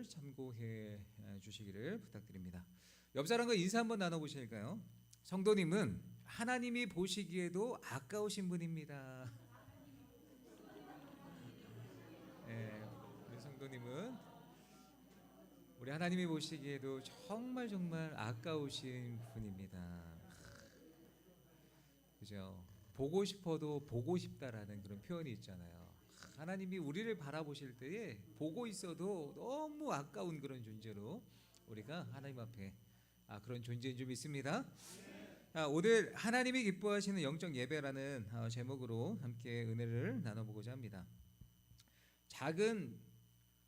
것을 참고해 주시기를 부탁드립니다. 옆 사람과 인사 한번 나눠보실까요? 성도님은 하나님이 보시기에도 아까우신 분입니다. 네, 우리 성도님은 우리 하나님이 보시기에도 정말 정말 아까우신 분입니다. 그죠? 보고 싶어도 보고 싶다라는 그런 표현이 있잖아요. 하나님이 우리를 바라보실 때에 보고 있어도 너무 아까운 그런 존재로 우리가 하나님 앞에 그런 존재인 줄 믿습니다. 오늘 하나님이 기뻐하시는 영적 예배라는 제목으로 함께 은혜를 나눠보고자 합니다. 작은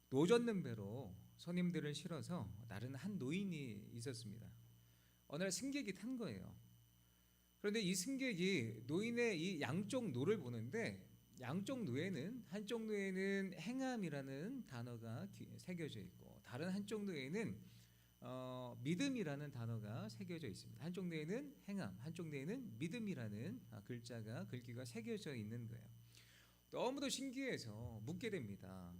노젓는 배로 손님들을 실어서 나른 한 노인이 있었습니다. 어느 날 승객이 탄 거예요. 그런데 이 승객이 노인의 이 양쪽 노를 보는데 양쪽 노에는 한쪽 노에는 행함이라는 단어가 새겨져 있고 다른 한쪽 노에는 믿음이라는 단어가 새겨져 있습니다. 한쪽 뇌에는 행함, 한쪽 뇌에는 믿음이라는 글귀가 새겨져 있는 거예요. 너무도 신기해서 묻게 됩니다.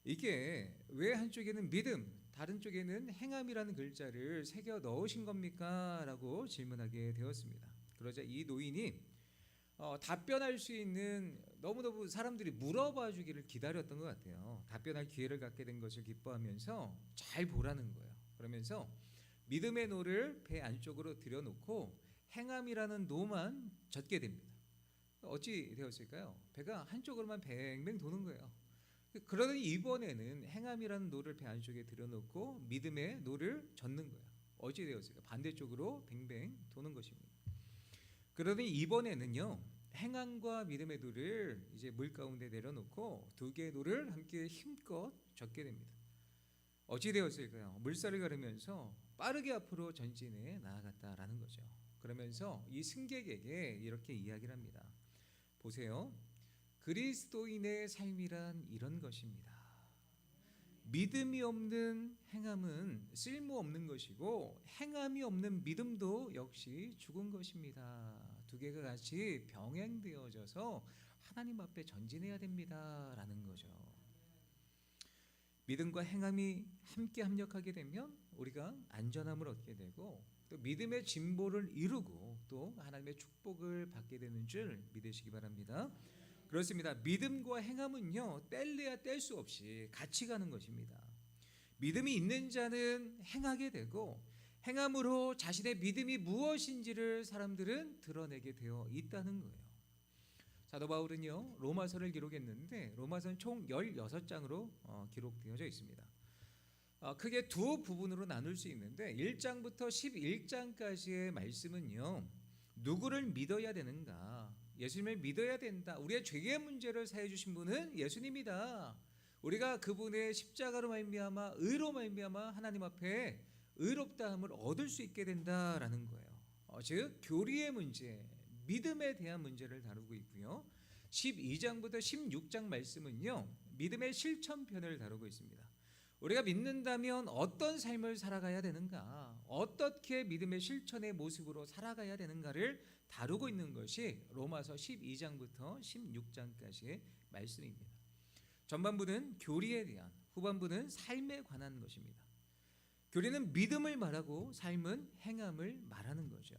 이게 왜 한쪽에는 믿음, 다른 쪽에는 행함이라는 글자를 새겨 넣으신 겁니까? 라고 질문하게 되었습니다. 그러자 이 노인이 답변할 수 있는 너무너무 사람들이 물어봐 주기를 기다렸던 것 같아요. 답변할 기회를 갖게 된 것을 기뻐하면서 잘 보라는 거예요. 그러면서 믿음의 노를 배 안쪽으로 들여놓고 행함이라는 노만 젓게 됩니다. 어찌 되었을까요? 배가 한쪽으로만 뱅뱅 도는 거예요. 그러더니 이번에는 행함이라는 노를 배 안쪽에 들여놓고 믿음의 노를 젓는 거예요. 어찌 되었을까요? 반대쪽으로 뱅뱅 도는 것입니다. 그러더니 이번에는요, 행함과 믿음의 노를 이제 물 가운데 내려놓고 두 개의 노를 함께 힘껏 젓게 됩니다. 어찌 되었을까요? 물살을 가르면서 빠르게 앞으로 전진해 나아갔다라는 거죠. 그러면서 이 승객에게 이렇게 이야기를 합니다. 보세요. 그리스도인의 삶이란 이런 것입니다. 믿음이 없는 행함은 쓸모없는 것이고 행함이 없는 믿음도 역시 죽은 것입니다. 두 개가 같이 병행되어져서 하나님 앞에 전진해야 됩니다. 라는 거죠. 믿음과 행함이 함께 합력하게 되면 우리가 안전함을 얻게 되고 또 믿음의 진보를 이루고 또 하나님의 축복을 받게 되는 줄 믿으시기 바랍니다. 그렇습니다. 믿음과 행함은요, 뗄래야 뗄 수 없이 같이 가는 것입니다. 믿음이 있는 자는 행하게 되고 행함으로 자신의 믿음이 무엇인지를 사람들은 드러내게 되어 있다는 거예요. 사도 바울은요, 로마서를 기록했는데 로마서는 총 16장으로 기록되어져 있습니다. 크게 두 부분으로 나눌 수 있는데 1장부터 11장까지의 말씀은요, 누구를 믿어야 되는가? 예수님을 믿어야 된다. 우리의 죄의 문제를 사해 주신 분은 예수님이다. 우리가 그분의 십자가로 말미암아 의로 말미암아 하나님 앞에 의롭다함을 얻을 수 있게 된다라는 거예요. 즉 교리의 문제, 믿음에 대한 문제를 다루고 있고요. 12장부터 16장 말씀은요, 믿음의 실천편을 다루고 있습니다. 우리가 믿는다면 어떤 삶을 살아가야 되는가, 어떻게 믿음의 실천의 모습으로 살아가야 되는가를 다루고 있는 것이 로마서 12장부터 16장까지의 말씀입니다. 전반부는 교리에 대한, 후반부는 삶에 관한 것입니다. 교리는 믿음을 말하고 삶은 행함을 말하는 거죠.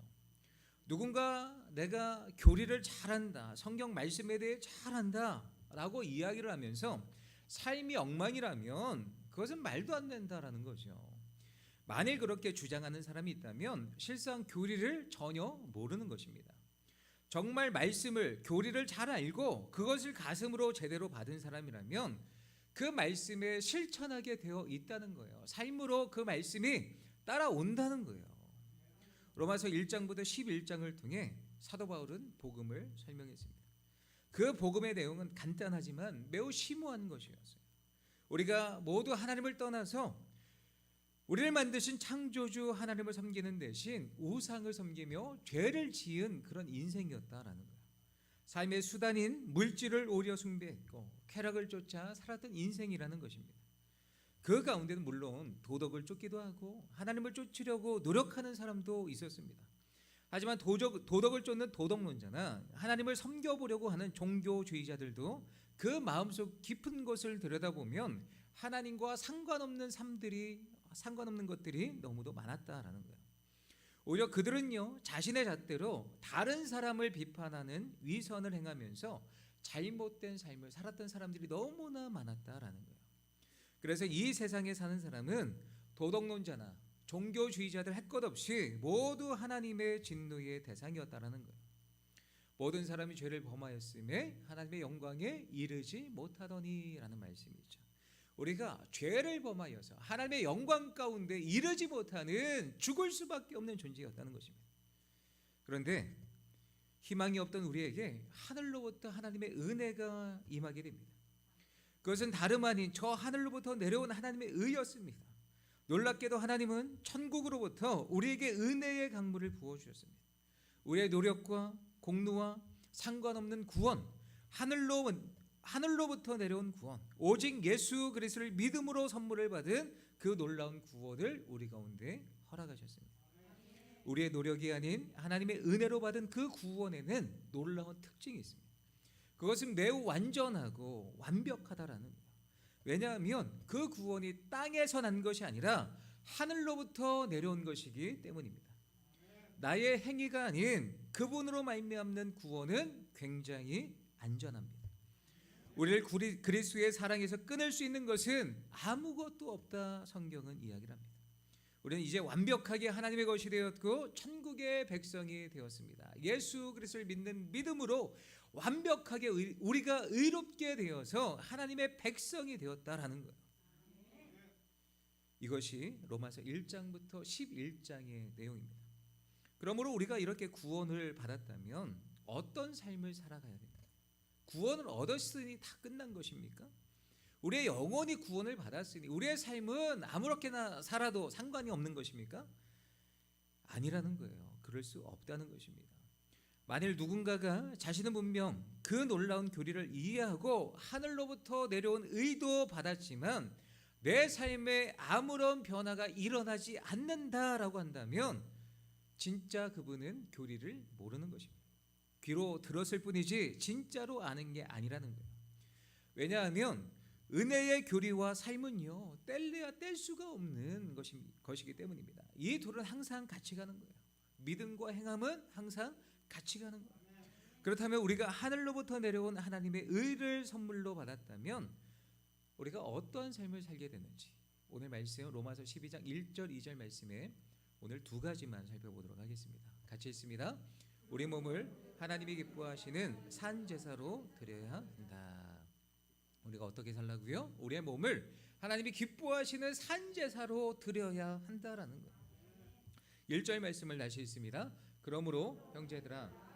누군가 내가 교리를 잘한다, 성경 말씀에 대해 잘한다 라고 이야기를 하면서 삶이 엉망이라면 그것은 말도 안 된다라는 거죠. 만일 그렇게 주장하는 사람이 있다면 실상 교리를 전혀 모르는 것입니다. 정말 말씀을, 교리를 잘 알고 그것을 가슴으로 제대로 받은 사람이라면 그 말씀에 실천하게 되어 있다는 거예요. 삶으로 그 말씀이 따라온다는 거예요. 로마서 1장부터 11장을 통해 사도 바울은 복음을 설명했습니다. 그 복음의 내용은 간단하지만 매우 심오한 것이었어요. 우리가 모두 하나님을 떠나서 우리를 만드신 창조주 하나님을 섬기는 대신 우상을 섬기며 죄를 지은 그런 인생이었다라는 거예요. 삶의 수단인 물질을 오히려 숭배했고 쾌락을 쫓아 살았던 인생이라는 것입니다. 그 가운데는 물론 도덕을 쫓기도 하고 하나님을 쫓으려고 노력하는 사람도 있었습니다. 하지만 도덕을 쫓는 도덕론자나 하나님을 섬겨보려고 하는 종교주의자들도 그 마음속 깊은 것을 들여다보면 하나님과 상관없는 것들이 너무도 많았다라는 거예요. 오히려 그들은요, 자신의 잣대로 다른 사람을 비판하는 위선을 행하면서 잘못된 삶을 살았던 사람들이 너무나 많았다라는 거예요. 그래서 이 세상에 사는 사람은 도덕론자나 종교주의자들 할 것 없이 모두 하나님의 진노의 대상이었다라는 거예요. 모든 사람이 죄를 범하였음에 하나님의 영광에 이르지 못하더니라는 말씀이죠. 우리가 죄를 범하여서 하나님의 영광 가운데 이르지 못하는 죽을 수밖에 없는 존재였다는 것입니다. 그런데 희망이 없던 우리에게 하늘로부터 하나님의 은혜가 임하게 됩니다. 그것은 다름 아닌 저 하늘로부터 내려온 하나님의 의였습니다. 놀랍게도 하나님은 천국으로부터 우리에게 은혜의 강물을 부어주셨습니다. 우리의 노력과 공로와 상관없는 구원, 하늘로부터 내려온 구원, 오직 예수 그리스도를 믿음으로 선물을 받은 그 놀라운 구원을 우리 가운데 허락하셨습니다. 우리의 노력이 아닌 하나님의 은혜로 받은 그 구원에는 놀라운 특징이 있습니다. 그것은 매우 완전하고 완벽하다라는 거예요. 왜냐하면 그 구원이 땅에서 난 것이 아니라 하늘로부터 내려온 것이기 때문입니다. 나의 행위가 아닌 그분으로 말미암는 구원은 굉장히 안전합니다. 우리를 그리스도의 사랑에서 끊을 수 있는 것은 아무것도 없다 성경은 이야기를 합니다. 우리는 이제 완벽하게 하나님의 것이 되었고 천국의 백성이 되었습니다. 예수 그리스도를 믿는 믿음으로 완벽하게 우리가 의롭게 되어서 하나님의 백성이 되었다라는 거예요. 이것이 로마서 1장부터 11장의 내용입니다. 그러므로 우리가 이렇게 구원을 받았다면 어떤 삶을 살아가야 됩니까? 구원을 얻었으니 다 끝난 것입니까? 우리의 영혼이 구원을 받았으니 우리의 삶은 아무렇게나 살아도 상관이 없는 것입니까? 아니라는 거예요. 그럴 수 없다는 것입니다. 만일 누군가가 자신은 분명 그 놀라운 교리를 이해하고 하늘로부터 내려온 의도 받았지만 내 삶에 아무런 변화가 일어나지 않는다라고 한다면 진짜 그분은 교리를 모르는 것입니다. 귀로 들었을 뿐이지 진짜로 아는 게 아니라는 거예요. 왜냐하면 은혜의 교리와 삶은요, 뗄래야 뗄 수가 없는 것이기 때문입니다. 이 둘은 항상 같이 가는 거예요. 믿음과 행함은 항상 같이 가는 거예요. 그렇다면 우리가 하늘로부터 내려온 하나님의 의를 선물로 받았다면 우리가 어떠한 삶을 살게 되는지 오늘 말씀 로마서 12장 1절 2절 말씀에 오늘 두 가지만 살펴보도록 하겠습니다. 같이 읽습니다. 우리 몸을 하나님이 기뻐하시는 산 제사로 드려야 한다. 우리가 어떻게 살라고요? 우리의 몸을 하나님이 기뻐하시는 산 제사로 드려야 한다라는 거예요. 1절 말씀을 다시 읽습니다. 그러므로 형제들아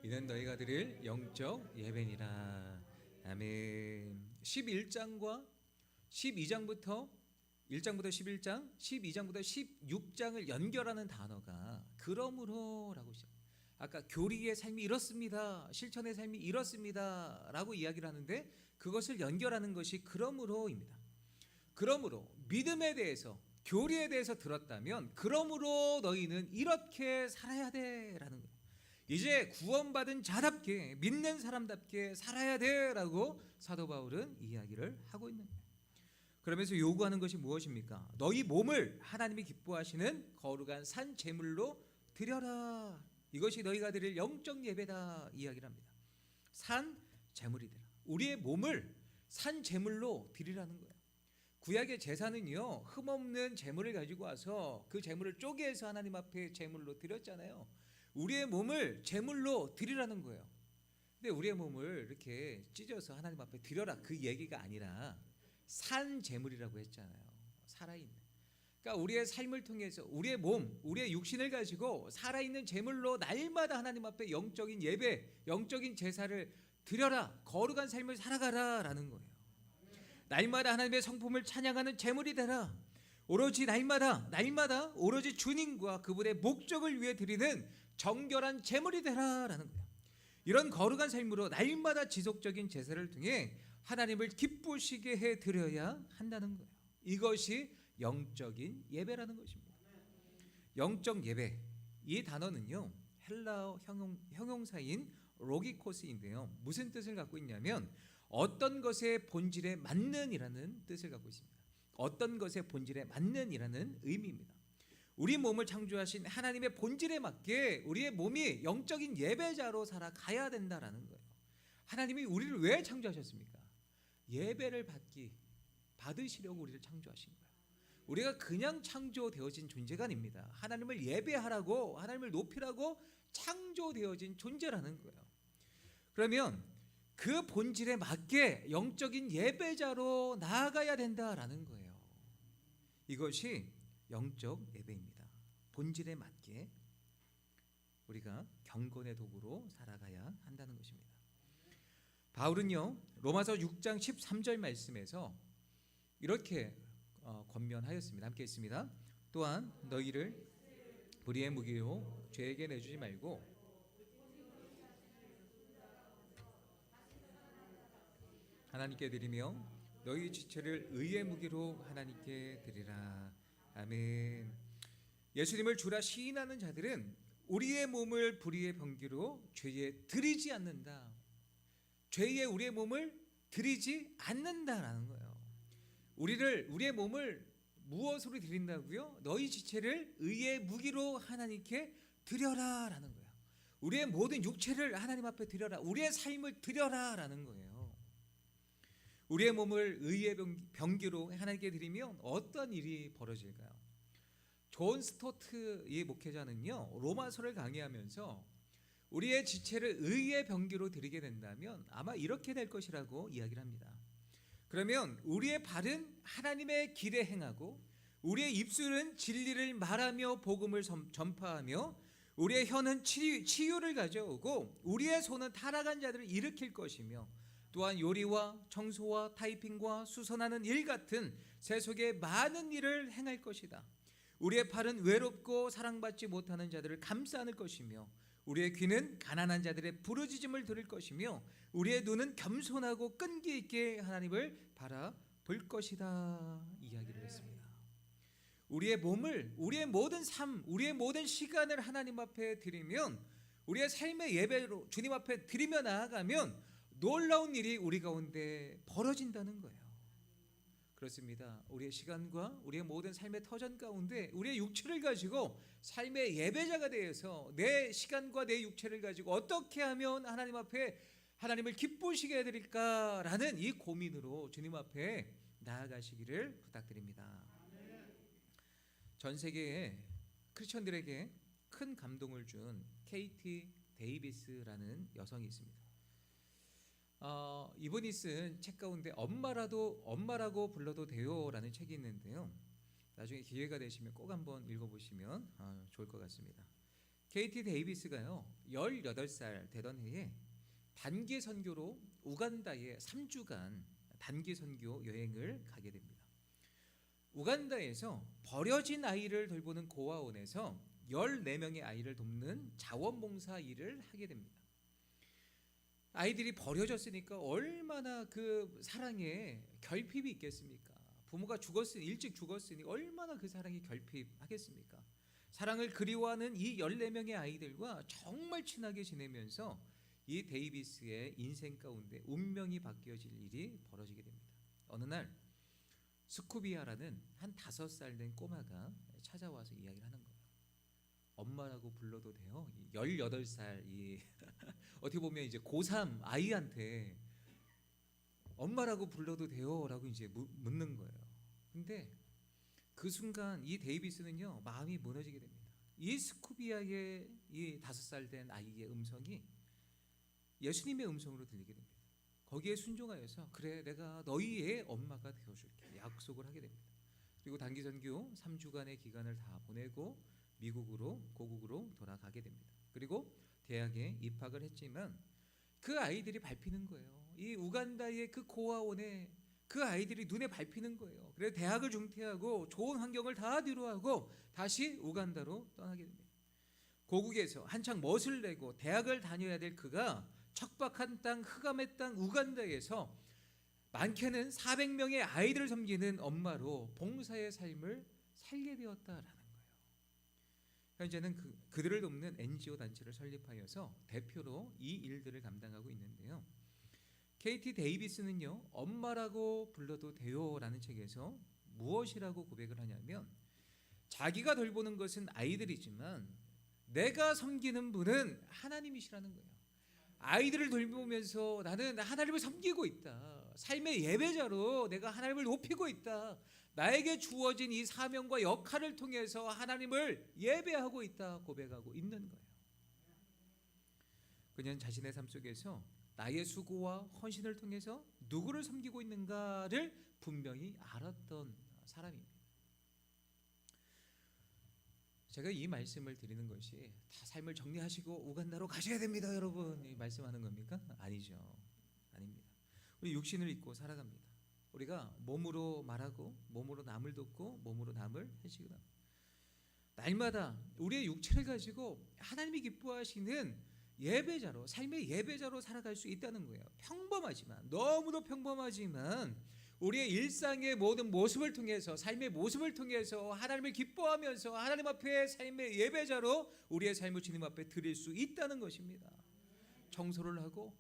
이는 너희가 드릴 영적 예배니라. 아멘. 11장과 12장부터 1장부터 11장, 12장부터 16장을 연결하는 단어가 그러므로라고 시작. 아까 교리의 삶이 이렇습니다. 실천의 삶이 이렇습니다. 라고 이야기를 하는데 그것을 연결하는 것이 그러므로입니다. 그러므로 믿음에 대해서 교리에 대해서 들었다면 그러므로 너희는 이렇게 살아야 돼라는 거예요. 이제 구원받은 자답게 믿는 사람답게 살아야 돼라고 사도 바울은 이야기를 하고 있는 거예요. 그러면서 요구하는 것이 무엇입니까? 너희 몸을 하나님이 기뻐하시는 거룩한 산 제물로 드려라. 이것이 너희가 드릴 영적 예배다 이야기를 합니다. 산 제물이 되라. 우리의 몸을 산 제물로 드리라는 거예요. 구약의 제사는요, 흠없는 제물을 가지고 와서 그 제물을 쪼개서 하나님 앞에 제물로 드렸잖아요. 우리의 몸을 제물로 드리라는 거예요. 근데 우리의 몸을 이렇게 찢어서 하나님 앞에 드려라 그 얘기가 아니라 산 제물이라고 했잖아요. 살아있는. 그러니까 우리의 삶을 통해서 우리의 몸, 우리의 육신을 가지고 살아있는 제물로 날마다 하나님 앞에 영적인 예배, 영적인 제사를 드려라. 거룩한 삶을 살아가라라는 거예요. 날마다 하나님의 성품을 찬양하는 제물이 되라. 오로지 날마다 오로지 주님과 그분의 목적을 위해 드리는 정결한 제물이 되라라는 거예요. 이런 거룩한 삶으로 날마다 지속적인 제사를 통해 하나님을 기쁘시게 해 드려야 한다는 거예요. 이것이 영적인 예배라는 것입니다. 영적 예배, 이 단어는요 헬라어 형용사인 로기코스인데요. 무슨 뜻을 갖고 있냐면 어떤 것의 본질에 맞는이라는 뜻을 갖고 있습니다. 어떤 것의 본질에 맞는이라는 의미입니다. 우리 몸을 창조하신 하나님의 본질에 맞게 우리의 몸이 영적인 예배자로 살아가야 된다라는 거예요. 하나님이 우리를 왜 창조하셨습니까? 예배를 받으시려고 우리를 창조하신 거예요. 우리가 그냥 창조되어진 존재가 아닙니다. 하나님을 예배하라고, 하나님을 높이라고 창조되어진 존재라는 거예요. 그러면 그 본질에 맞게 영적인 예배자로 나아가야 된다라는 거예요. 이것이 영적 예배입니다. 본질에 맞게 우리가 경건의 도구로 살아가야 한다는 것입니다. 바울은요, 로마서 6장 13절 말씀에서 이렇게 권면하였습니다. 함께 있습니다. 또한 너희를 불의의 무기로 죄에게 내주지 말고 하나님께 드리며 너희 지체를 의의 무기로 하나님께 드리라. 아멘. 예수님을 주라 시인하는 자들은 우리의 몸을 불의의 병기로 죄에 드리지 않는다. 죄에 우리의 몸을 드리지 않는다라는 거예요. 우리의 몸을 무엇으로 드린다고요? 너희 지체를 의의 무기로 하나님께 드려라라는 거예요. 우리의 모든 육체를 하나님 앞에 드려라. 우리의 삶을 드려라라는 거예요. 우리의 몸을 의의 병기로 하나님께 드리면 어떤 일이 벌어질까요? 존 스토트 이 목회자는요, 로마서를 강의하면서 우리의 지체를 의의 병기로 드리게 된다면 아마 이렇게 될 것이라고 이야기를 합니다. 그러면 우리의 발은 하나님의 길에 행하고 우리의 입술은 진리를 말하며 복음을 전파하며 우리의 혀는 치유를 가져오고 우리의 손은 타락한 자들을 일으킬 것이며 또한 요리와 청소와 타이핑과 수선하는 일 같은 세속의 많은 일을 행할 것이다. 우리의 팔은 외롭고 사랑받지 못하는 자들을 감싸 안을 것이며 우리의 귀는 가난한 자들의 부르짖음을 들을 것이며 우리의 눈은 겸손하고 끈기 있게 하나님을 바라볼 것이다 이야기를 했습니다. 우리의 몸을, 우리의 모든 삶, 우리의 모든 시간을 하나님 앞에 드리면 우리의 삶의 예배로 주님 앞에 드리며 나아가면 놀라운 일이 우리 가운데 벌어진다는 거예요. 그렇습니다. 우리의 시간과 우리의 모든 삶의 터전 가운데 우리의 육체를 가지고 삶의 예배자가 되어서 내 시간과 내 육체를 가지고 어떻게 하면 하나님 앞에 하나님을 기쁘시게 해드릴까라는 이 고민으로 주님 앞에 나아가시기를 부탁드립니다. 전 세계의 크리스천들에게 큰 감동을 준 KT 데이비스라는 여성이 있습니다. 이분이 쓴 책 가운데 엄마라고 불러도 돼요라는 책이 있는데요. 나중에 기회가 되시면 꼭 한번 읽어보시면 좋을 것 같습니다. KT 데이비스가요 18살 되던 해에 단기 선교로 우간다에 3주간 단기 선교 여행을 가게 됩니다. 우간다에서 버려진 아이를 돌보는 고아원에서 14명의 아이를 돕는 자원봉사 일을 하게 됩니다. 아이들이 버려졌으니까 얼마나 그 사랑에 결핍이 있겠습니까? 부모가 일찍 죽었으니 얼마나 그 사랑이 결핍하겠습니까? 사랑을 그리워하는 이 14명의 아이들과 정말 친하게 지내면서 이 데이비스의 인생 가운데 운명이 바뀌어질 일이 벌어지게 됩니다. 어느 날 스쿠비아라는 한 5살 된 꼬마가 찾아와서 이야기를 하는 거예요. 엄마라고 불러도 돼요? 18살 어떻게 보면 이제 고3 아이한테 엄마라고 불러도 돼요? 라고 이제 묻는 거예요. 근데 그 순간 이 데이비스는요 마음이 무너지게 됩니다. 이 스쿠비아의 이 5살 된 아이의 음성이 예수님의 음성으로 들리게 됩니다. 거기에 순종하여서 그래 내가 너희의 엄마가 되어줄게 약속을 하게 됩니다. 그리고 단기 선교 3주간의 기간을 다 보내고 고국으로 돌아가게 됩니다. 그리고 대학에 입학을 했지만 그 아이들이 밟히는 거예요. 이 우간다의 그 고아원에 그 아이들이 눈에 밟히는 거예요. 그래서 대학을 중퇴하고 좋은 환경을 다 뒤로하고 다시 우간다로 떠나게 됩니다. 고국에서 한창 멋을 내고 대학을 다녀야 될 그가 척박한 땅, 흑암의 땅 우간다에서 많게는 400명의 아이들을 섬기는 엄마로 봉사의 삶을 살게 되었다라는 거예요. 현재는 그들을 돕는 NGO 단체를 설립하여서 대표로 이 일들을 감당하고 있는데요. KT 데이비스는요, 엄마라고 불러도 돼요라는 책에서 무엇이라고 고백을 하냐면, 자기가 돌보는 것은 아이들이지만 내가 섬기는 분은 하나님이시라는 거예요. 아이들을 돌보면서 나는 하나님을 섬기고 있다. 삶의 예배자로 내가 하나님을 높이고 있다. 나에게 주어진 이 사명과 역할을 통해서 하나님을 예배하고 있다 고백하고 있는 거예요. 그녀는 자신의 삶 속에서 나의 수고와 헌신을 통해서 누구를 섬기고 있는가를 분명히 알았던 사람입니다. 제가 이 말씀을 드리는 것이 다 삶을 정리하시고 우간다로 가셔야 됩니다 여러분, 이 말씀하는 겁니까? 아니죠. 아닙니다. 우리 육신을 입고 살아갑니다. 우리가 몸으로 말하고 몸으로 남을 돕고 몸으로 남을 해치고, 날마다 우리의 육체를 가지고 하나님이 기뻐하시는 예배자로, 삶의 예배자로 살아갈 수 있다는 거예요. 평범하지만, 너무도 평범하지만 우리의 일상의 모든 모습을 통해서, 삶의 모습을 통해서 하나님을 기뻐하면서 하나님 앞에 삶의 예배자로 우리의 삶을 주님 앞에 드릴 수 있다는 것입니다. 청소를 하고,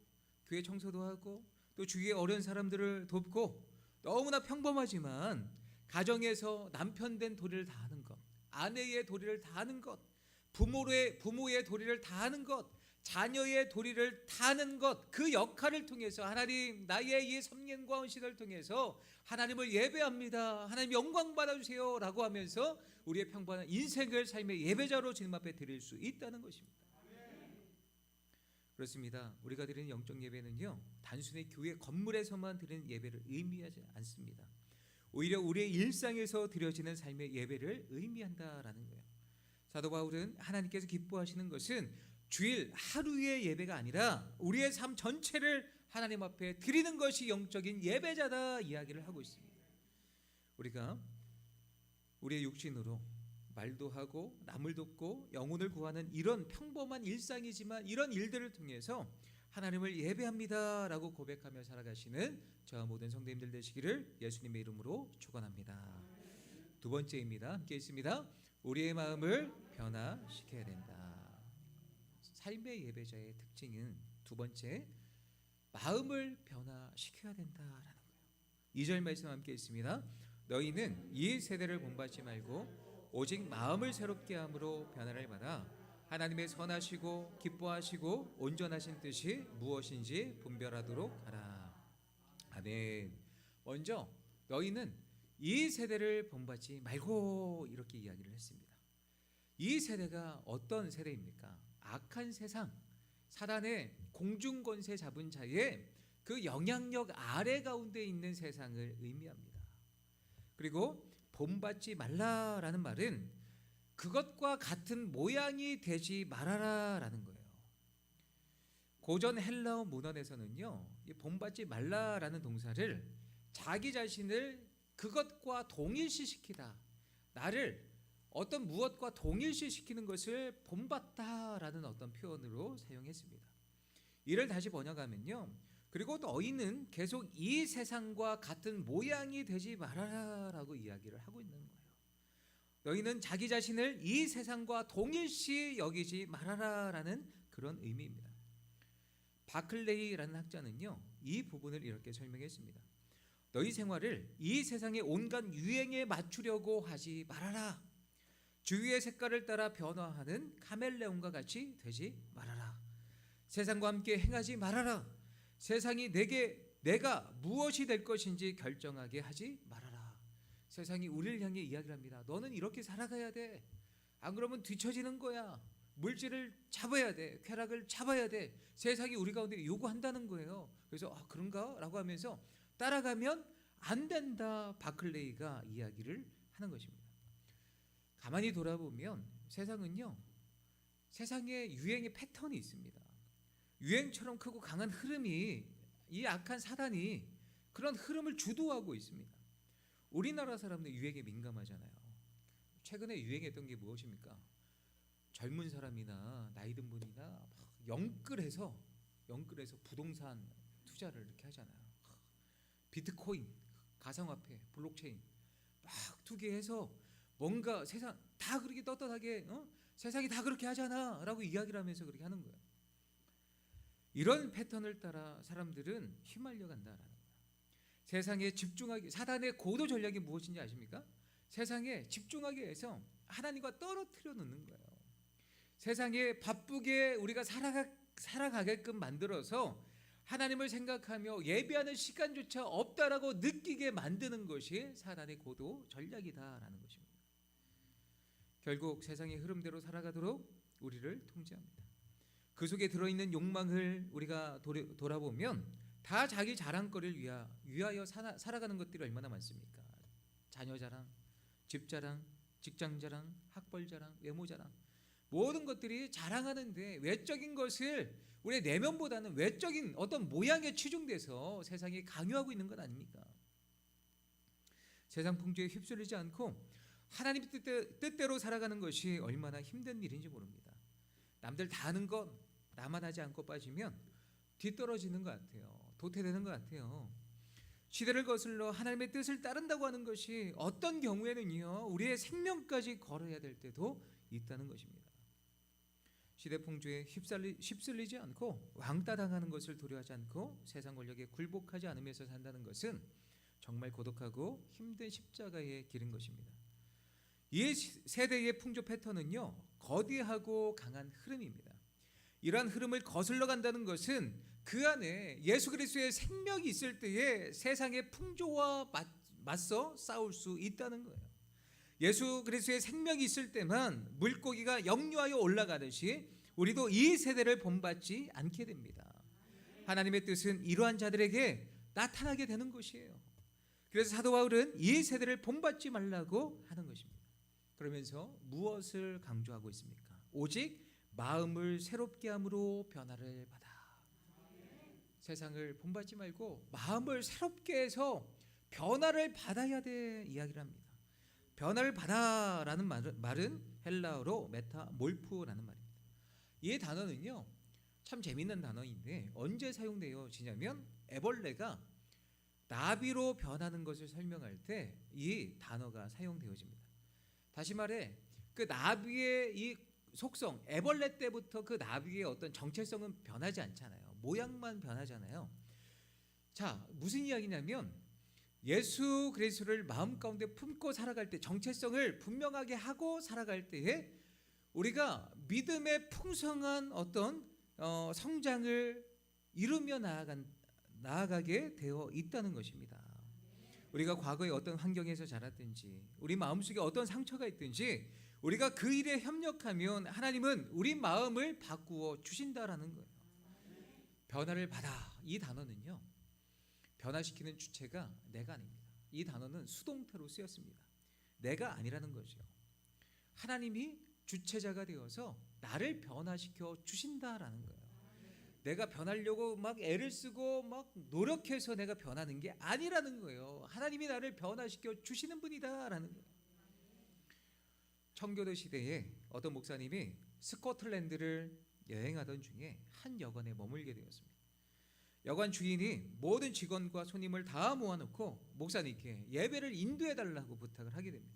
교회 청소도 하고, 또 주위의 어려운 사람들을 돕고, 너무나 평범하지만 가정에서 남편 된 도리를 다하는 것, 아내의 도리를 다하는 것, 부모의 도리를 다하는 것, 자녀의 도리를 다하는 것, 그 역할을 통해서 하나님, 나의 이 섬김과 헌신을 통해서 하나님을 예배합니다, 하나님 영광 받아주세요 라고 하면서 우리의 평범한 인생을 삶의 예배자로 주님 앞에 드릴 수 있다는 것입니다. 그렇습니다. 우리가 드리는 영적 예배는요, 단순히 교회 건물에서만 드리는 예배를 의미하지 않습니다. 오히려 우리의 일상에서 드려지는 삶의 예배를 의미한다라는 거예요. 사도 바울은 하나님께서 기뻐하시는 것은 주일 하루의 예배가 아니라 우리의 삶 전체를 하나님 앞에 드리는 것이 영적인 예배자다 이야기를 하고 있습니다. 우리가 우리의 육신으로 말도 하고 남을 돕고 영혼을 구하는 이런 평범한 일상이지만 이런 일들을 통해서 하나님을 예배합니다라고 고백하며 살아가시는 저와 모든 성도님들 되시기를 예수님의 이름으로 축원합니다. 두 번째입니다. 함께 있습니다. 우리의 마음을 변화시켜야 된다. 삶의 예배자의 특징은 두 번째, 마음을 변화시켜야 된다라는 거예요. 2절 말씀 함께 있습니다. 너희는 이 세대를 본받지 말고 오직 마음을 새롭게 함으로 변화를 받아 하나님의 선하시고 기뻐하시고 온전하신 뜻이 무엇인지 분별하도록 하라. 아멘. 먼저 너희는 이 세대를 본받지 말고 이렇게 이야기를 했습니다. 이 세대가 어떤 세대입니까? 악한 세상, 사단의 공중권세 잡은 자의 그 영향력 아래 가운데 있는 세상을 의미합니다. 그리고 본받지 말라라는 말은 그것과 같은 모양이 되지 말아라라는 거예요. 고전 헬라어 문헌에서는요, 이 본받지 말라라는 동사를 자기 자신을 그것과 동일시시키다, 나를 어떤 무엇과 동일시시키는 것을 본받다라는 어떤 표현으로 사용했습니다. 이를 다시 번역하면요, 그리고 너희는 계속 이 세상과 같은 모양이 되지 말아라라고 이야기를 하고 있는 거예요. 너희는 자기 자신을 이 세상과 동일시 여기지 말아라라는 그런 의미입니다. 바클레이라는 학자는요, 이 부분을 이렇게 설명했습니다. 너희 생활을 이 세상의 온갖 유행에 맞추려고 하지 말아라. 주위의 색깔을 따라 변화하는 카멜레온과 같이 되지 말아라. 세상과 함께 행하지 말아라. 세상이 내가 무엇이 될 것인지 결정하게 하지 말아라. 세상이 우리를 향해 이야기를 합니다. 너는 이렇게 살아가야 돼. 안 그러면 뒤처지는 거야. 물질을 잡아야 돼. 쾌락을 잡아야 돼. 세상이 우리 가운데 요구한다는 거예요. 그래서 그런가? 라고 하면서 따라가면 안 된다. 바클레이가 이야기를 하는 것입니다. 가만히 돌아보면 세상은요, 세상에 유행의 패턴이 있습니다. 유행처럼 크고 강한 흐름이, 이 악한 사단이 그런 흐름을 주도하고 있습니다. 우리나라 사람들 유행에 민감하잖아요. 최근에 유행했던 게 무엇입니까? 젊은 사람이나 나이 든 분이나 영끌해서 부동산 투자를 이렇게 하잖아요. 비트코인, 가상화폐, 블록체인 막 투기해서 뭔가 세상 다 그렇게 떳떳하게 세상이 다 그렇게 하잖아 라고 이야기를 하면서 그렇게 하는 거예요. 이런 패턴을 따라 사람들은 휘말려 간다라는 거예요. 세상에 집중하기, 사단의 고도 전략이 무엇인지 아십니까? 세상에 집중하기 위해서 하나님과 떨어뜨려 놓는 거예요. 세상에 바쁘게 우리가 살아가게끔 만들어서 하나님을 생각하며 예배하는 시간조차 없다라고 느끼게 만드는 것이 사단의 고도 전략이다라는 것입니다. 결국 세상의 흐름대로 살아가도록 우리를 통제합니다. 그 속에 들어있는 욕망을 우리가 돌아보면 다 자기 자랑거리를 위하여 살아가는 것들이 얼마나 많습니까? 자녀 자랑, 집 자랑, 직장 자랑, 학벌 자랑, 외모 자랑, 모든 것들이 자랑하는데 외적인 것을 우리의 내면보다는 외적인 어떤 모양에 치중돼서 세상이 강요하고 있는 것 아닙니까? 세상 풍조에 휩쓸리지 않고 하나님 뜻대로 살아가는 것이 얼마나 힘든 일인지 모릅니다. 남들 다 하는 것 나만 하지 않고 빠지면 뒤떨어지는 것 같아요. 도태되는 것 같아요. 시대를 거슬러 하나님의 뜻을 따른다고 하는 것이 어떤 경우에는요, 우리의 생명까지 걸어야 될 때도 있다는 것입니다. 시대 풍조에 휩쓸리지 않고 왕따 당하는 것을 두려워하지 않고 세상 권력에 굴복하지 않으면서 산다는 것은 정말 고독하고 힘든 십자가의 길인 것입니다. 이 세대의 풍조 패턴은요, 거대하고 강한 흐름입니다. 이러한 흐름을 거슬러 간다는 것은 그 안에 예수 그리스도의 생명이 있을 때에 세상의 풍조와 맞서 싸울 수 있다는 거예요. 예수 그리스도의 생명이 있을 때만 물고기가 역류하여 올라가듯이 우리도 이 세대를 본받지 않게 됩니다. 하나님의 뜻은 이러한 자들에게 나타나게 되는 것이에요. 그래서 사도 바울은 이 세대를 본받지 말라고 하는 것입니다. 그러면서 무엇을 강조하고 있습니까? 오직 마음을 새롭게 함으로 변화를 받아. 세상을 본받지 말고 마음을 새롭게 해서 변화를 받아야 돼 이야기를 합니다. 변화를 받아라는 말은 헬라어로 메타몰프라는 말입니다. 이 단어는요, 참 재밌는 단어인데 언제 사용되어지냐면 애벌레가 나비로 변하는 것을 설명할 때 이 단어가 사용되어집니다. 다시 말해 그 나비의 이 속성, 애벌레 때부터 그 나비의 어떤 정체성은 변하지 않잖아요. 모양만 변하잖아요. 자, 무슨 이야기냐면 예수 그리스도를 마음 가운데 품고 살아갈 때, 정체성을 분명하게 하고 살아갈 때에 우리가 믿음의 풍성한 어떤 성장을 이루며 나아가게 되어 있다는 것입니다. 우리가 과거에 어떤 환경에서 자랐든지 우리 마음속에 어떤 상처가 있든지 우리가 그 일에 협력하면 하나님은 우리 마음을 바꾸어 주신다라는 거예요. 변화를 받아, 이 단어는요, 변화시키는 주체가 내가 아닙니다. 이 단어는 수동태로 쓰였습니다. 내가 아니라는 거죠. 하나님이 주체자가 되어서 나를 변화시켜 주신다라는 거예요. 내가 변하려고 막 애를 쓰고 막 노력해서 내가 변하는 게 아니라는 거예요. 하나님이 나를 변화시켜 주시는 분이다라는 거예요. 청교도 시대에 어떤 목사님이 스코틀랜드를 여행하던 중에 한 여관에 머물게 되었습니다. 여관 주인이 모든 직원과 손님을 다 모아놓고 목사님께 예배를 인도해달라고 부탁을 하게 됩니다.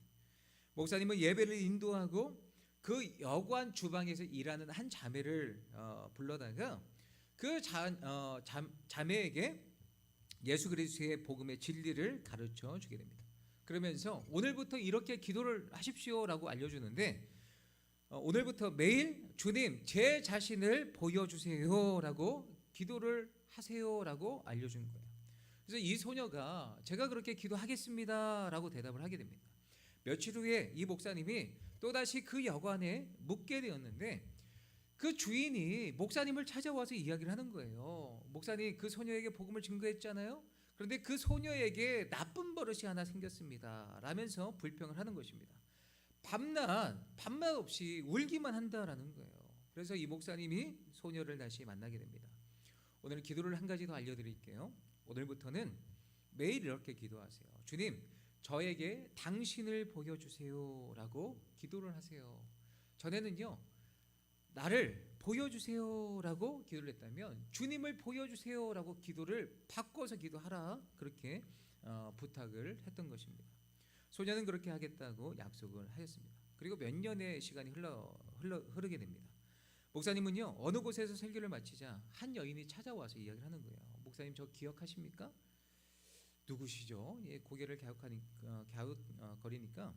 목사님은 예배를 인도하고 그 여관 주방에서 일하는 한 자매를 불러다가 그 자매에게 예수 그리스도의 복음의 진리를 가르쳐 주게 됩니다. 그러면서 오늘부터 이렇게 기도를 하십시오라고 알려주는데, 오늘부터 매일 주님 제 자신을 보여주세요라고 기도를 하세요라고 알려준 거예요. 그래서 이 소녀가 제가 그렇게 기도하겠습니다라고 대답을 하게 됩니다. 며칠 후에 이 목사님이 또다시 그 여관에 묵게 되었는데 그 주인이 목사님을 찾아와서 이야기를 하는 거예요. 목사님, 그 소녀에게 복음을 증거했잖아요. 그런데 그 소녀에게 나쁜 버릇이 하나 생겼습니다 라면서 불평을 하는 것입니다. 밤낮 없이 울기만 한다라는 거예요. 그래서 이 목사님이 소녀를 다시 만나게 됩니다. 오늘 기도를 한 가지 더 알려드릴게요. 오늘부터는 매일 이렇게 기도하세요. 주님, 저에게 당신을 보여주세요 라고 기도를 하세요. 전에는요, 나를 보여주세요 라고 기도를 했다면 주님을 보여주세요 라고 기도를 바꿔서 기도하라, 그렇게 부탁을 했던 것입니다. 소녀는 그렇게 하겠다고 약속을 하였습니다. 그리고 몇 년의 시간이 흐르게 됩니다. 목사님은요 어느 곳에서 설교를 마치자 한 여인이 찾아와서 이야기를 하는 거예요. 목사님 저 기억하십니까? 누구시죠? 예, 고개를 갸웃거리니까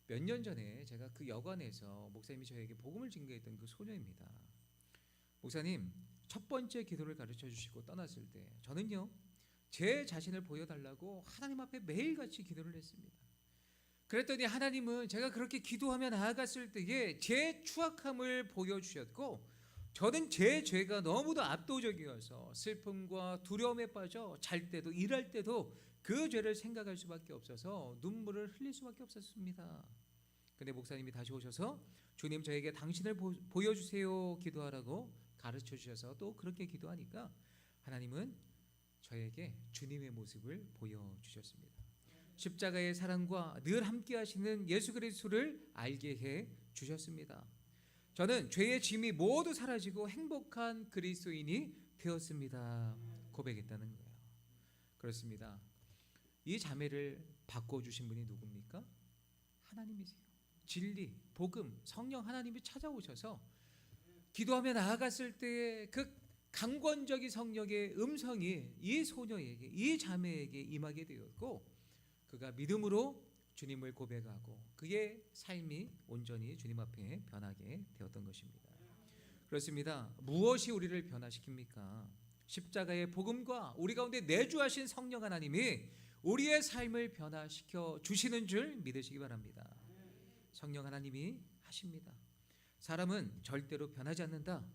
몇 년 전에 제가 그 여관에서 목사님이 저에게 복음을 증거했던 그 소녀입니다. 목사님 첫 번째 기도를 가르쳐 주시고 떠났을 때 저는요 제 자신을 보여달라고 하나님 앞에 매일같이 기도를 했습니다. 그랬더니 하나님은 제가 그렇게 기도하며 나아갔을 때에 제 추악함을 보여주셨고 저는 제 죄가 너무도 압도적이어서 슬픔과 두려움에 빠져 잘 때도 일할 때도 그 죄를 생각할 수밖에 없어서 눈물을 흘릴 수밖에 없었습니다. 근데 목사님이 다시 오셔서 주님 저에게 당신을 보여주세요 기도하라고 가르쳐 주셔서 또 그렇게 기도하니까 하나님은 저에게 주님의 모습을 보여주셨습니다. 십자가의 사랑과 늘 함께 하시는 예수 그리스도를 알게 해 주셨습니다. 저는 죄의 짐이 모두 사라지고 행복한 그리스도인이 되었습니다. 고백했다는 거예요. 그렇습니다. 이 자매를 바꿔주신 분이 누굽니까? 하나님이세요. 진리, 복음, 성령 하나님이 찾아오셔서 기도하며 나아갔을 때에 그 강권적인 성령의 음성이 이 소녀에게, 이 자매에게 임하게 되었고 그가 믿음으로 주님을 고백하고 그의 삶이 온전히 주님 앞에 변하게 되었던 것입니다. 그렇습니다. 무엇이 우리를 변화시킵니까? 십자가의 복음과 우리 가운데 내주하신 성령 하나님이 우리의 삶을 변화시켜 주시는 줄 믿으시기 바랍니다. 성령 하나님이 하십니다. 사람은 절대로 변하지 않는다.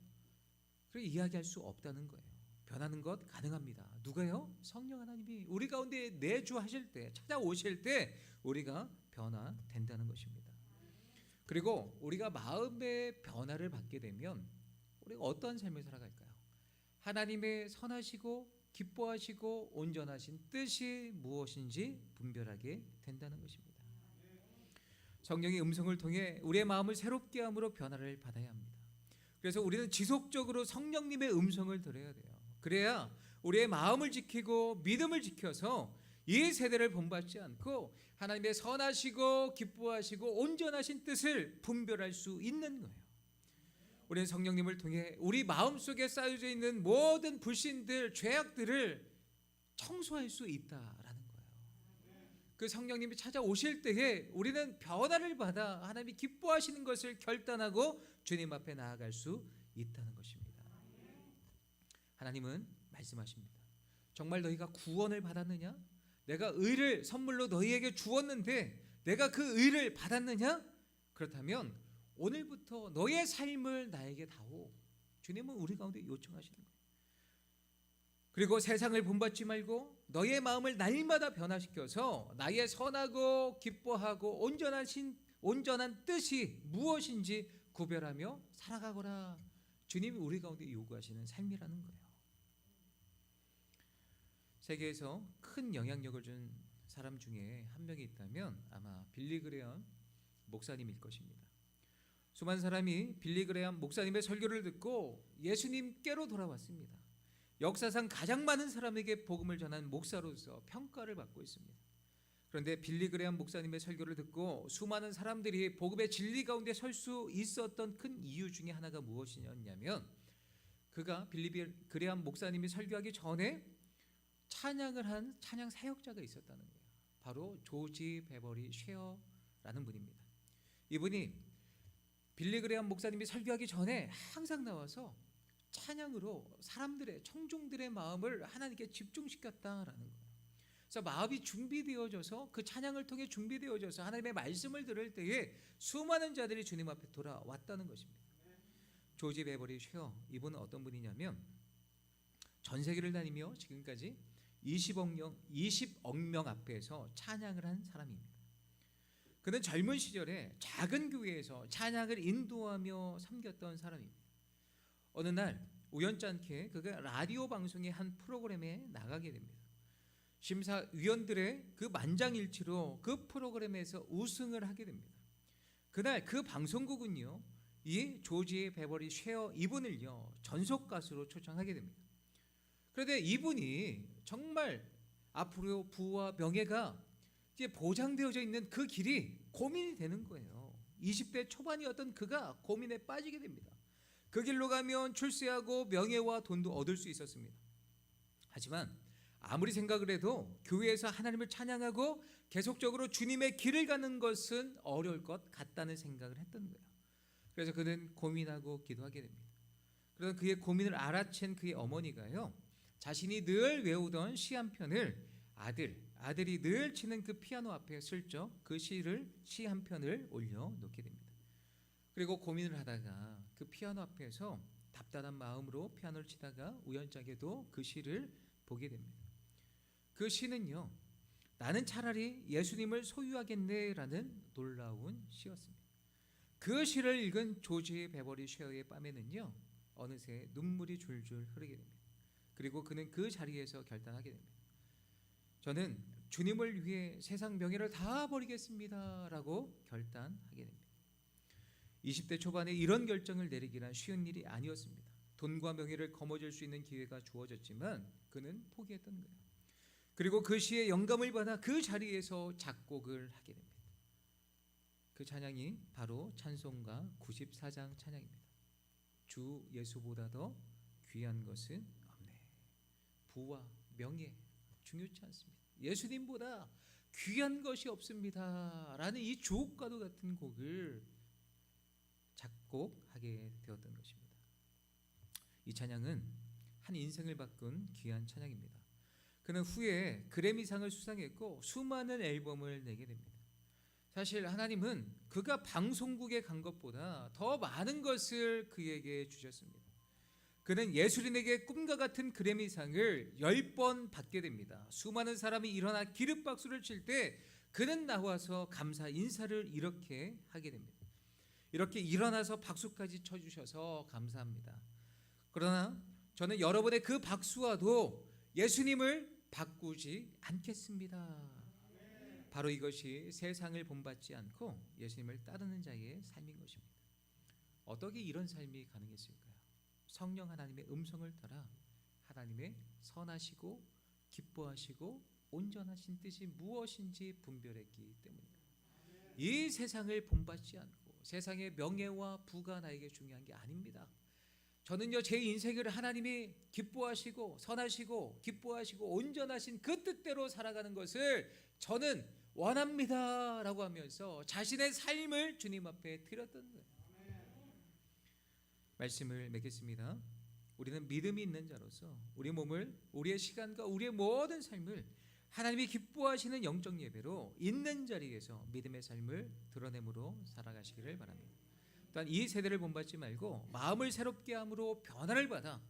그렇게 이야기할 수 없다는 거예요. 변하는 것 가능합니다. 누가요? 성령 하나님이 우리 가운데 내주하실 때, 찾아오실 때 우리가 변화된다는 것입니다. 그리고 우리가 마음의 변화를 받게 되면 우리가 어떠한 삶을 살아갈까요? 하나님의 선하시고 기뻐하시고 온전하신 뜻이 무엇인지 분별하게 된다는 것입니다. 성령의 음성을 통해 우리의 마음을 새롭게 함으로 변화를 받아야 합니다. 그래서 우리는 지속적으로 성령님의 음성을 들어야 돼요. 그래야 우리의 마음을 지키고 믿음을 지켜서 이 세대를 본받지 않고 하나님의 선하시고 기뻐하시고 온전하신 뜻을 분별할 수 있는 거예요. 우리는 성령님을 통해 우리 마음속에 쌓여져 있는 모든 불신들, 죄악들을 청소할 수 있다라는 거예요. 그 성령님이 찾아오실 때에 우리는 변화를 받아 하나님이 기뻐하시는 것을 결단하고 주님 앞에 나아갈 수 있다는 것입니다. 하나님은 말씀하십니다. 정말 너희가 구원을 받았느냐? 내가 의를 선물로 너희에게 주었는데 내가 그 의를 받았느냐? 그렇다면 오늘부터 너의 삶을 나에게 다오. 주님은 우리 가운데 요청하시는 거예요. 그리고 세상을 본받지 말고 너의 마음을 날마다 변화시켜서 나의 선하고 기뻐하고 온전한 뜻이 무엇인지 구별하며 살아가거라. 주님이 우리 가운데 요구하시는 삶이라는 거예요. 세계에서 큰 영향력을 준 사람 중에 한 명이 있다면 아마 빌리 그레엄 목사님일 것입니다. 수많은 사람이 빌리 그레엄 목사님의 설교를 듣고 예수님께로 돌아왔습니다. 역사상 가장 많은 사람에게 복음을 전한 목사로서 평가를 받고 있습니다. 그런데 빌리 그레엄 목사님의 설교를 듣고 수많은 사람들이 복음의 진리 가운데 설 수 있었던 큰 이유 중에 하나가 무엇이었냐면 그가 빌리 그레엄 목사님이 설교하기 전에 찬양을 한 찬양 사역자가 있었다는 거예요. 바로 조지 베버리 쉐어라는 분입니다. 이분이 빌리 그레엄 목사님이 설교하기 전에 항상 나와서 찬양으로 사람들의 청중들의 마음을 하나님께 집중시켰다라는 거예요. 그래서 마음이 준비되어져서 그 찬양을 통해 준비되어져서 하나님의 말씀을 들을 때에 수많은 자들이 주님 앞에 돌아왔다는 것입니다. 조지 베버리 쉐어 이분은 어떤 분이냐면 전 세계를 다니며 지금까지 20억 명 앞에서 찬양을 한 사람입니다. 그는 젊은 시절에 작은 교회에서 찬양을 인도하며 섬겼던 사람입니다. 어느 날 우연찮게 그가 라디오 방송의 한 프로그램에 나가게 됩니다. 심사위원들의 그 만장일치로 그 프로그램에서 우승을 하게 됩니다. 그날 그 방송국은요 이 조지 베버리 쉐어 이분을요 전속 가수로 초청하게 됩니다. 그런데 이분이 정말 앞으로 부와 명예가 이제 보장되어져 있는 그 길이 고민이 되는 거예요. 20대 초반이었던 그가 고민에 빠지게 됩니다. 그 길로 가면 출세하고 명예와 돈도 얻을 수 있었습니다. 하지만 아무리 생각을 해도 교회에서 하나님을 찬양하고 계속적으로 주님의 길을 가는 것은 어려울 것 같다는 생각을 했던 거예요. 그래서 그는 고민하고 기도하게 됩니다. 그래서 그의 고민을 알아챈 그의 어머니가요, 자신이 늘 외우던 시 한 편을 아들이 늘 치는 그 피아노 앞에 슬쩍 그 시 한 편을 올려놓게 됩니다. 그리고 고민을 하다가 그 피아노 앞에서 답답한 마음으로 피아노를 치다가 우연찮게도 그 시를 보게 됩니다. 그 시는요, 나는 차라리 예수님을 소유하겠네라는 놀라운 시였습니다. 그 시를 읽은 조지 베버리 쉐어의 뺨에는요, 어느새 눈물이 줄줄 흐르게 됩니다. 그리고 그는 그 자리에서 결단하게 됩니다. 저는 주님을 위해 세상 명예를 다 버리겠습니다 라고 결단하게 됩니다. 20대 초반에 이런 결정을 내리기란 쉬운 일이 아니었습니다. 돈과 명예를 거머쥘 수 있는 기회가 주어졌지만 그는 포기했던 거예요. 그리고 그 시에 영감을 받아 그 자리에서 작곡을 하게 됩니다. 그 찬양이 바로 찬송가 94장 찬양입니다. 주 예수보다 더 귀한 것은 없네. 부와 명예 중요치 않습니다. 예수님보다 귀한 것이 없습니다 라는 이 주옥과도 같은 곡을 작곡하게 되었던 것입니다. 이 찬양은 한 인생을 바꾼 귀한 찬양입니다. 그는 후에 그래미상을 수상했고 수많은 앨범을 내게 됩니다. 사실 하나님은 그가 방송국에 간 것보다 더 많은 것을 그에게 주셨습니다. 그는 예술인에게 꿈과 같은 그래미상을 10번 받게 됩니다. 수많은 사람이 일어나 기립박수를 칠 때 그는 나와서 감사 인사를 이렇게 하게 됩니다. 이렇게 일어나서 박수까지 쳐주셔서 감사합니다. 그러나 저는 여러분의 그 박수와도 예수님을 바꾸지 않겠습니다. 바로 이것이 세상을 본받지 않고 예수님을 따르는 자의 삶인 것입니다. 어떻게 이런 삶이 가능했을까요? 성령 하나님의 음성을 따라 하나님의 선하시고 기뻐하시고 온전하신 뜻이 무엇인지 분별했기 때문입니다. 이 세상을 본받지 않고 세상의 명예와 부가 나에게 중요한 게 아닙니다. 저는요, 제 인생을 하나님이 기뻐하시고 선하시고 기뻐하시고 온전하신 그 뜻대로 살아가는 것을 저는 원합니다 라고 하면서 자신의 삶을 주님 앞에 드렸던 거예요. 말씀을 맺겠습니다. 우리는 믿음이 있는 자로서 우리 몸을, 우리의 시간과 우리의 모든 삶을 하나님이 기뻐하시는 영적 예배로 있는 자리에서 믿음의 삶을 드러내므로 살아가시기를 바랍니다. 또한 이 세대를 본받지 말고 마음을 새롭게 함으로 변화를 받아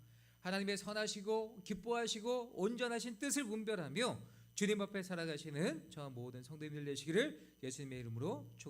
하나님의 선하시고 기뻐하시고 온전하신 뜻을 분별하며 주님 앞에 살아가시는 저와 모든 성도님들 되시기를 예수님의 이름으로 축원합니다.